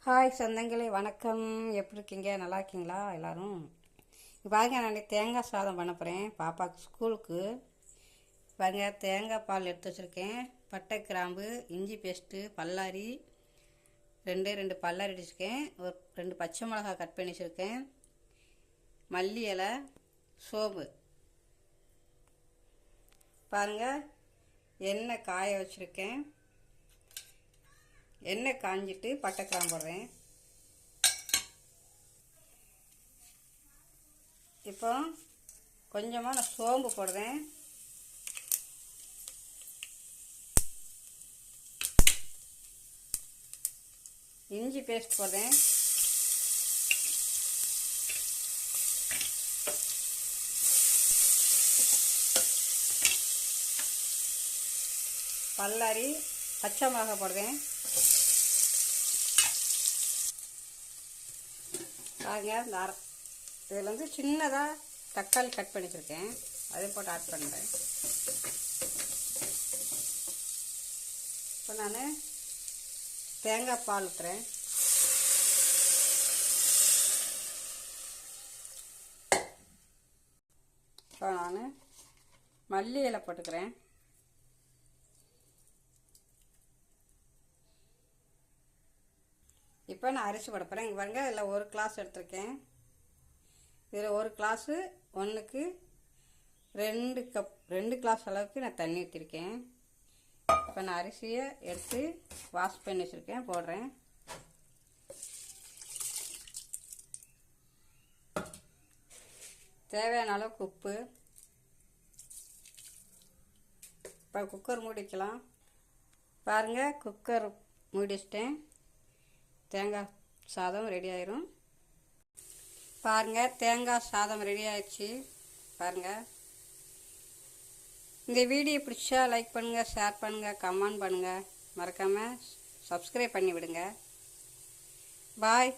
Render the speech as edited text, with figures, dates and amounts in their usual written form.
Hi சொந்தங்களே, வணக்கம். எப்படி இருக்கீங்க? நல்லா இருக்கீங்களா எல்லோரும்? பாருங்க, நான் தேங்காய் சாதம் பண்ண போகிறேன் பாப்பாவுக்கு ஸ்கூலுக்கு. பாருங்க, தேங்காய் பால் எடுத்து வச்சுருக்கேன். பட்டை, கிராம்பு, இஞ்சி பேஸ்ட்டு, பல்லாரி, ரெண்டு பல்லாரி அடிச்சிருக்கேன். ஒரு 2 பச்சை மிளகாய் கட் பண்ணி வச்சுருக்கேன். மல்லி இலை, சோம்பு. பாருங்கள், எண்ணெய் காய வச்சுருக்கேன். எண்ணெய் காஞ்சிட்டு பட்டை கிராம்பு போடுறேன். இப்போ கொஞ்சமாக நான் சோம்பு போடுறேன். இஞ்சி பேஸ்ட் போடுறேன். பல்லாரி, பச்சை மிளகாய் போடுறேன். பாருங்க, இந்த இதில் வந்து சின்னதாக தக்காளி கட் பண்ணி வச்சுருக்கேன். அதையும் போட்டு ஆட் பண்ணுறேன். இப்போ நான் தேங்காய் பால் ஊற்றுறேன். இப்போ நான் மல்லி இலை போட்டுக்கிறேன். இப்போ நான் அரிசி போட போகிறேன். இங்கே பாருங்க, இதில் 1 கிளாஸ் எடுத்திருக்கேன். இதில் 1 கிளாஸு 1க்கு 2 கப் 2 கிளாஸ் அளவுக்கு நான் தண்ணி ஊற்றிருக்கேன். இப்போ நான் அரிசியை எடுத்து வாஷ் பண்ணி வச்சுருக்கேன், போடுறேன். தேவையான அளவுக்கு உப்பு. இப்போ குக்கர் மூடிக்கலாம். பாருங்கள், குக்கர் மூடிச்சிட்டேன். தேங்காய் சாதம் ரெடி ஆயிரும். பாருங்கள், தேங்காய் சாதம் ரெடி ஆயிடுச்சு. பாருங்கள், இந்த வீடியோ பிடிச்சா லைக் பண்ணுங்கள், ஷேர் பண்ணுங்கள், கமெண்ட் பண்ணுங்கள். மறக்காமல் சப்ஸ்கிரைப் பண்ணி விடுங்க. பாய்.